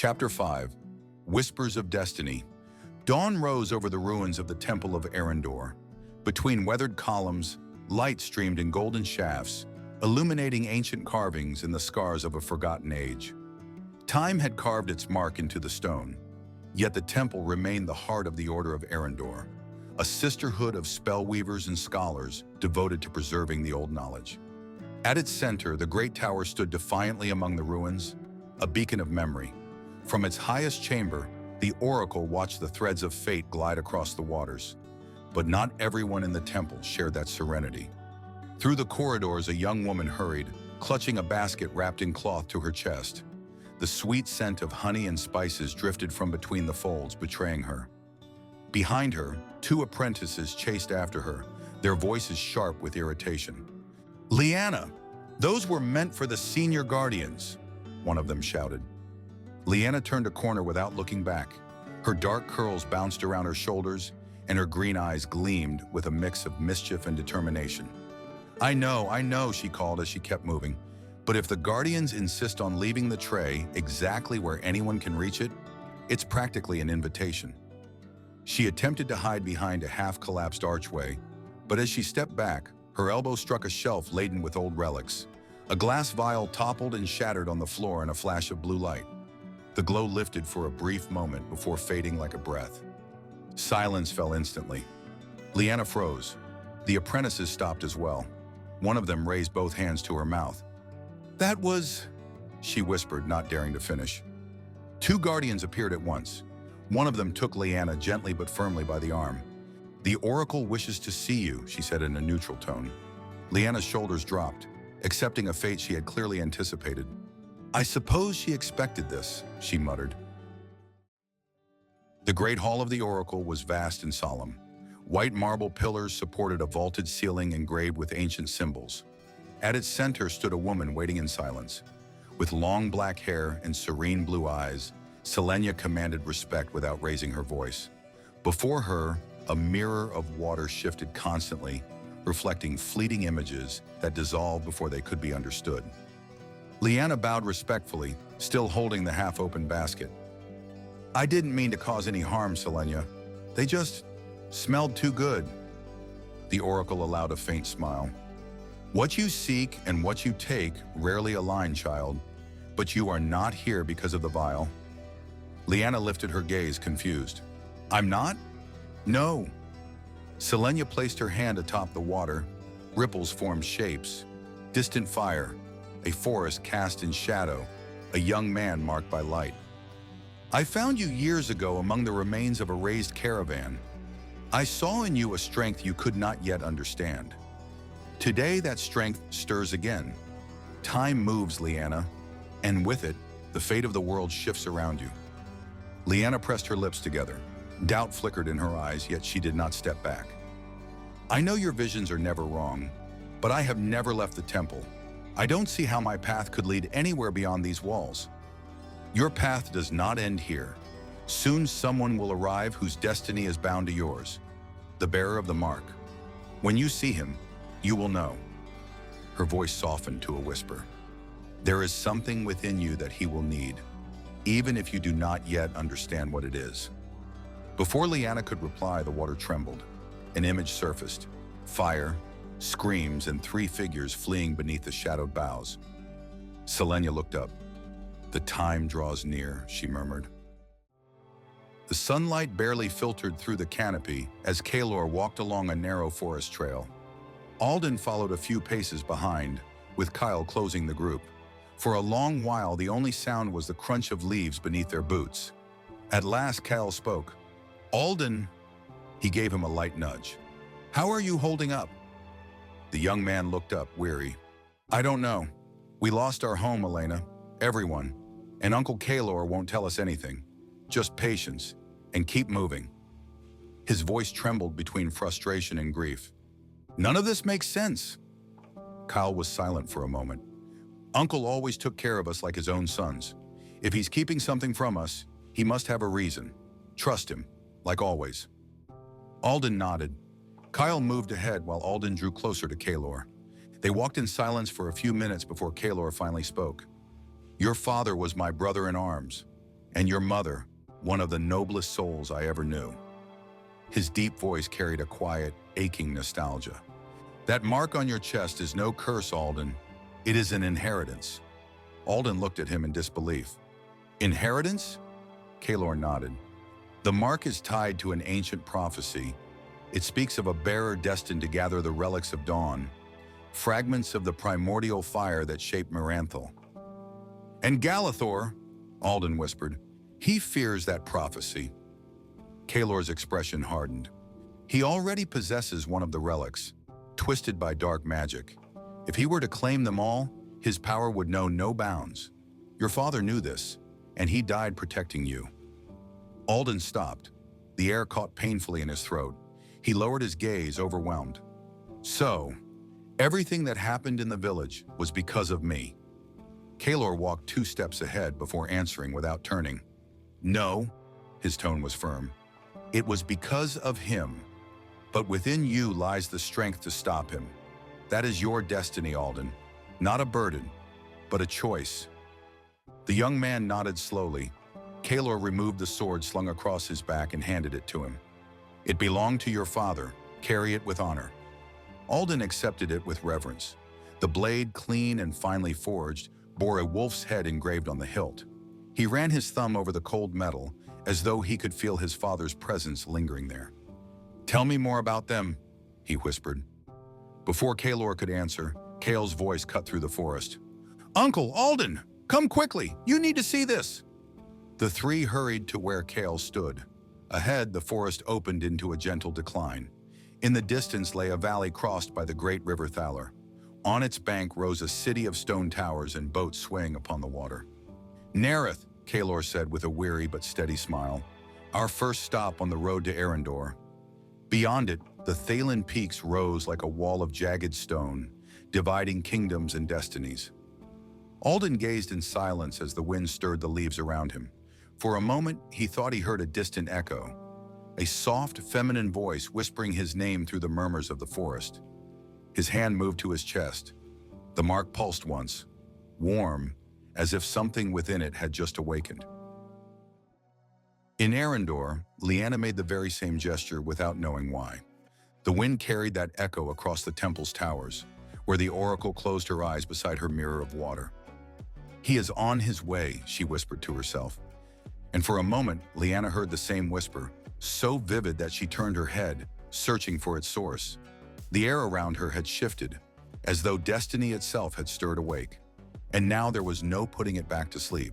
Chapter 5. Whispers of Destiny. Dawn rose over the ruins of the Temple of Aeryndor. Between weathered columns, light streamed in golden shafts, illuminating ancient carvings and the scars of a forgotten age. Time had carved its mark into the stone, yet the temple remained the heart of the Order of Aeryndor, a sisterhood of spellweavers and scholars devoted to preserving the old knowledge. At its center, the great tower stood defiantly among the ruins, a beacon of memory. From its highest chamber, the oracle watched the threads of fate glide across the waters. But not everyone in the temple shared that serenity. Through the corridors, a young woman hurried, clutching a basket wrapped in cloth to her chest. The sweet scent of honey and spices drifted from between the folds, betraying her. Behind her, two apprentices chased after her, their voices sharp with irritation. "Lyanna, those were meant for the senior guardians," one of them shouted. Lyanna turned a corner without looking back. Her dark curls bounced around her shoulders, and her green eyes gleamed with a mix of mischief and determination. I know, she called as she kept moving. But if the guardians insist on leaving the tray exactly where anyone can reach it, it's practically an invitation." She attempted to hide behind a half-collapsed archway, but as she stepped back, her elbow struck a shelf laden with old relics. A glass vial toppled and shattered on the floor in a flash of blue light. The glow lifted for a brief moment before fading like a breath. Silence fell instantly. Lyanna froze. The apprentices stopped as well. One of them raised both hands to her mouth. "That was," she whispered, not daring to finish. Two guardians appeared at once. One of them took Lyanna gently but firmly by the arm. "The oracle wishes to see you," she said in a neutral tone. Lyanna's shoulders dropped, accepting a fate she had clearly anticipated. "I suppose she expected this," she muttered. The great hall of the oracle was vast and solemn. White marble pillars supported a vaulted ceiling engraved with ancient symbols. At its center stood a woman waiting in silence. With long black hair and serene blue eyes, Selenia commanded respect without raising her voice. Before her, a mirror of water shifted constantly, reflecting fleeting images that dissolved before they could be understood. Lyanna bowed respectfully, still holding the half-open basket. "I didn't mean to cause any harm, Selenia. They just smelled too good." The oracle allowed a faint smile. "What you seek and what you take rarely align, child, but you are not here because of the vial." Lyanna lifted her gaze, confused. "I'm not?" "No." Selenia placed her hand atop the water. Ripples formed shapes. Distant fire. A forest cast in shadow, a young man marked by light. "I found you years ago among the remains of a raised caravan. I saw in you a strength you could not yet understand. Today that strength stirs again. Time moves, Lyanna, and with it, the fate of the world shifts around you." Lyanna pressed her lips together. Doubt flickered in her eyes, yet she did not step back. "I know your visions are never wrong, but I have never left the temple. I don't see how my path could lead anywhere beyond these walls. Your path does not end here. Soon someone will arrive whose destiny is bound to yours, the bearer of the mark. When you see him, you will know." Her voice softened to a whisper. "There is something within you that he will need, even if you do not yet understand what it is." Before Lyanna could reply, the water trembled. An image surfaced. Fire, screams, and three figures fleeing beneath the shadowed boughs. Selenia looked up. "The time draws near," she murmured. The sunlight barely filtered through the canopy as Kaelor walked along a narrow forest trail. Alden followed a few paces behind, with Kael closing the group. For a long while, the only sound was the crunch of leaves beneath their boots. At last, Kael spoke. "Alden," he gave him a light nudge. "How are you holding up?" The young man looked up, weary. "I don't know. We lost our home, Elena. Everyone. And Uncle Kaelor won't tell us anything. Just patience, and keep moving." His voice trembled between frustration and grief. "None of this makes sense." Kael was silent for a moment. "Uncle always took care of us like his own sons. If he's keeping something from us, he must have a reason. Trust him, like always." Alden nodded. Kael moved ahead while Alden drew closer to Kaelor. They walked in silence for a few minutes before Kaelor finally spoke. "Your father was my brother in arms. And your mother, one of the noblest souls I ever knew." His deep voice carried a quiet, aching nostalgia. "That mark on your chest is no curse, Alden. It is an inheritance." Alden looked at him in disbelief. "Inheritance?" Kaelor nodded. "The mark is tied to an ancient prophecy. It speaks of a bearer destined to gather the relics of dawn, fragments of the primordial fire that shaped Myranthel." "And Galithor," Alden whispered, "he fears that prophecy." Kaelor's expression hardened. "He already possesses one of the relics, twisted by dark magic. If he were to claim them all, his power would know no bounds. Your father knew this, and he died protecting you." Alden stopped. The air caught painfully in his throat. He lowered his gaze, overwhelmed. "So, everything that happened in the village was because of me." Kaelor walked 2 steps ahead before answering without turning. "No," his tone was firm. "It was because of him. But within you lies the strength to stop him. That is your destiny, Alden. Not a burden, but a choice." The young man nodded slowly. Kaelor removed the sword slung across his back and handed it to him. "It belonged to your father. Carry it with honor." Alden accepted it with reverence. The blade, clean and finely forged, bore a wolf's head engraved on the hilt. He ran his thumb over the cold metal, as though he could feel his father's presence lingering there. "Tell me more about them," he whispered. Before Kaelor could answer, Kael's voice cut through the forest. "Uncle, Alden, come quickly! You need to see this!" The 3 hurried to where Kael stood. Ahead, the forest opened into a gentle decline. In the distance lay a valley crossed by the great river Thaler. On its bank rose a city of stone towers and boats swaying upon the water. "Nerith," Kaelor said with a weary but steady smile. "Our first stop on the road to Aeryndor." Beyond it, the Thalen peaks rose like a wall of jagged stone, dividing kingdoms and destinies. Alden gazed in silence as the wind stirred the leaves around him. For a moment, he thought he heard a distant echo, a soft, feminine voice whispering his name through the murmurs of the forest. His hand moved to his chest. The mark pulsed once, warm, as if something within it had just awakened. In Aeryndor, Lyanna made the very same gesture without knowing why. The wind carried that echo across the temple's towers, where the oracle closed her eyes beside her mirror of water. "He is on his way," she whispered to herself. And for a moment, Lyanna heard the same whisper, so vivid that she turned her head, searching for its source. The air around her had shifted, as though destiny itself had stirred awake. And now there was no putting it back to sleep.